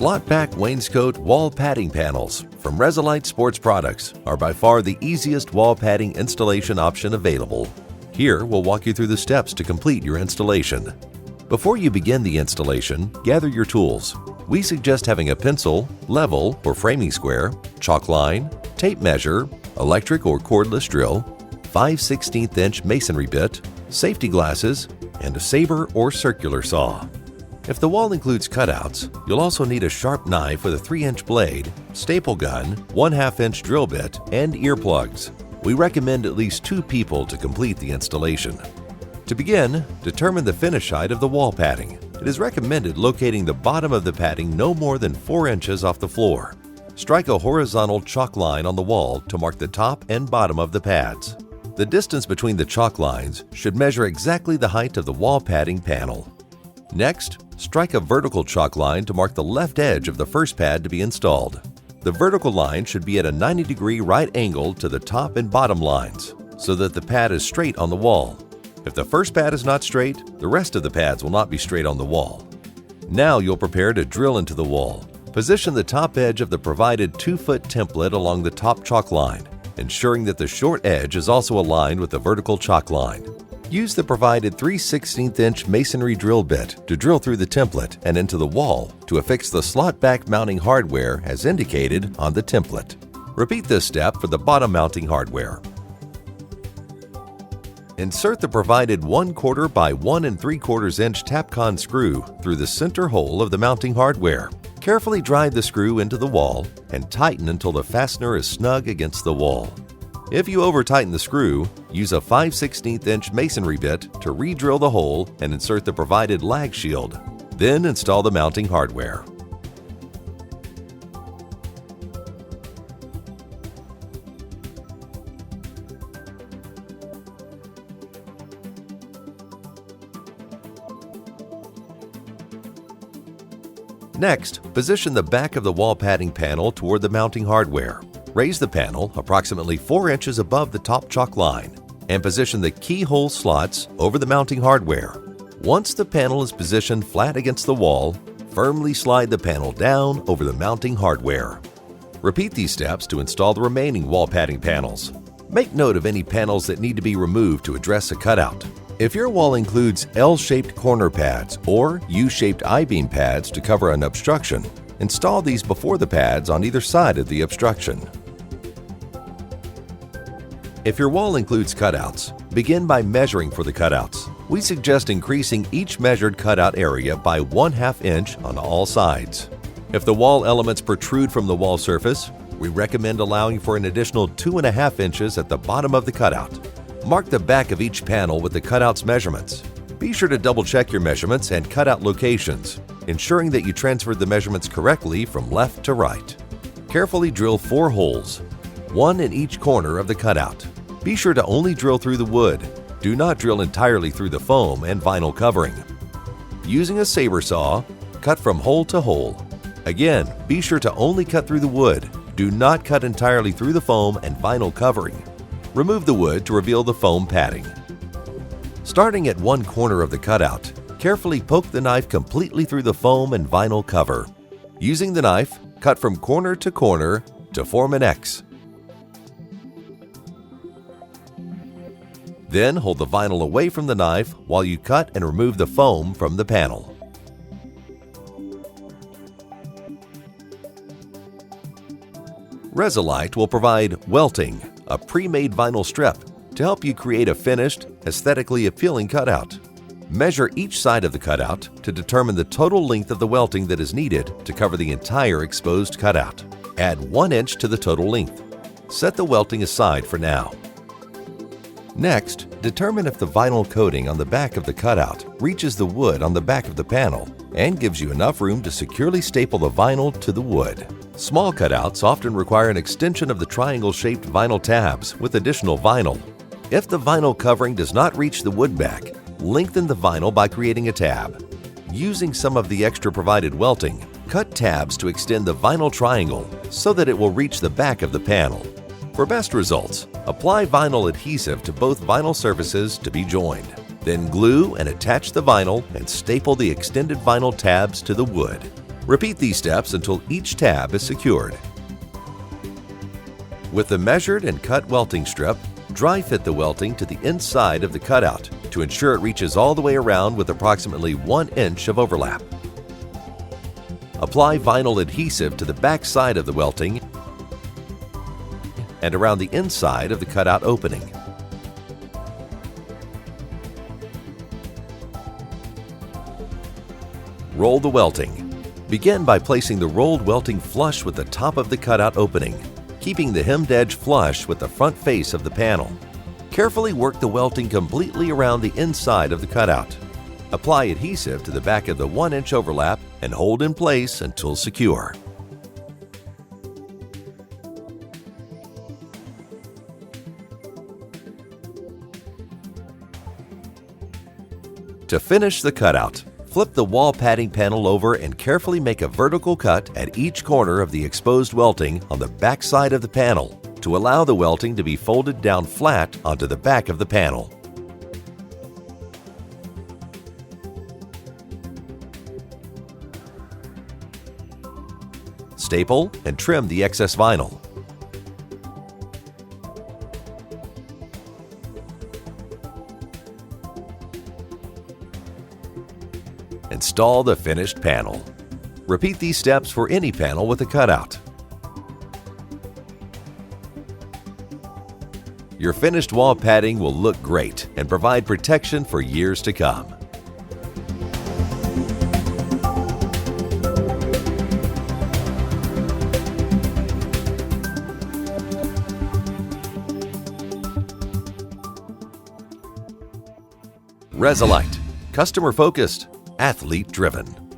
Slot-back wainscot wall padding panels from Resilite Sports Products are by far the easiest wall padding installation option available. Here, we'll walk you through the steps to complete your installation. Before you begin the installation, gather your tools. We suggest having a pencil, level or framing square, chalk line, tape measure, electric or cordless drill, 5/16" masonry bit, safety glasses, and a saber or circular saw. If the wall includes cutouts, you'll also need a sharp knife with a 3-inch blade, staple gun, 1/2-inch drill bit, and earplugs. We recommend at least 2 people to complete the installation. To begin, determine the finish height of the wall padding. It is recommended locating the bottom of the padding no more than 4 inches off the floor. Strike a horizontal chalk line on the wall to mark the top and bottom of the pads. The distance between the chalk lines should measure exactly the height of the wall padding panel. Next, strike a vertical chalk line to mark the left edge of the first pad to be installed. The vertical line should be at a 90-degree right angle to the top and bottom lines, so that the pad is straight on the wall. If the first pad is not straight, the rest of the pads will not be straight on the wall. Now you'll prepare to drill into the wall. Position the top edge of the provided 2-foot template along the top chalk line, ensuring that the short edge is also aligned with the vertical chalk line. Use the provided 3/16" masonry drill bit to drill through the template and into the wall to affix the slot-back mounting hardware as indicated on the template. Repeat this step for the bottom mounting hardware. Insert the provided 1/4 by 1 3/4 inch Tapcon screw through the center hole of the mounting hardware. Carefully drive the screw into the wall and tighten until the fastener is snug against the wall. If you over-tighten the screw, use a 5/16" masonry bit to re-drill the hole and insert the provided lag shield. Then install the mounting hardware. Next, position the back of the wall padding panel toward the mounting hardware. Raise the panel approximately 4 inches above the top chalk line and position the keyhole slots over the mounting hardware. Once the panel is positioned flat against the wall, firmly slide the panel down over the mounting hardware. Repeat these steps to install the remaining wall padding panels. Make note of any panels that need to be removed to address a cutout. If your wall includes L-shaped corner pads or U-shaped I-beam pads to cover an obstruction, install these before the pads on either side of the obstruction. If your wall includes cutouts, begin by measuring for the cutouts. We suggest increasing each measured cutout area by 1/2 inch on all sides. If the wall elements protrude from the wall surface, we recommend allowing for an additional 2.5 inches at the bottom of the cutout. Mark the back of each panel with the cutouts measurements. Be sure to double-check your measurements and cutout locations, ensuring that you transferred the measurements correctly from left to right. Carefully drill 4 holes, 1 in each corner of the cutout. Be sure to only drill through the wood. Do not drill entirely through the foam and vinyl covering. Using a saber saw, cut from hole to hole. Again, be sure to only cut through the wood. Do not cut entirely through the foam and vinyl covering. Remove the wood to reveal the foam padding. Starting at one corner of the cutout, carefully poke the knife completely through the foam and vinyl cover. Using the knife, cut from corner to form an X. Then hold the vinyl away from the knife while you cut and remove the foam from the panel. Resilite will provide welting, a pre-made vinyl strip, to help you create a finished, aesthetically appealing cutout. Measure each side of the cutout to determine the total length of the welting that is needed to cover the entire exposed cutout. Add 1 inch to the total length. Set the welting aside for now. Next, determine if the vinyl coating on the back of the cutout reaches the wood on the back of the panel and gives you enough room to securely staple the vinyl to the wood. Small cutouts often require an extension of the triangle-shaped vinyl tabs with additional vinyl. If the vinyl covering does not reach the wood back, lengthen the vinyl by creating a tab. Using some of the extra provided welting, cut tabs to extend the vinyl triangle so that it will reach the back of the panel. For best results, apply vinyl adhesive to both vinyl surfaces to be joined. Then glue and attach the vinyl and staple the extended vinyl tabs to the wood. Repeat these steps until each tab is secured. With the measured and cut welting strip, dry fit the welting to the inside of the cutout to ensure it reaches all the way around with approximately 1 inch of overlap. Apply vinyl adhesive to the back side of the welting and around the inside of the cutout opening. Roll the welting. Begin by placing the rolled welting flush with the top of the cutout opening, keeping the hemmed edge flush with the front face of the panel. Carefully work the welting completely around the inside of the cutout. Apply adhesive to the back of the 1 inch overlap and hold in place until secure. To finish the cutout, flip the wall padding panel over and carefully make a vertical cut at each corner of the exposed welting on the back side of the panel to allow the welting to be folded down flat onto the back of the panel. Staple and trim the excess vinyl. Install the finished panel. Repeat these steps for any panel with a cutout. Your finished wall padding will look great and provide protection for years to come. Resilite. Customer focused, athlete driven.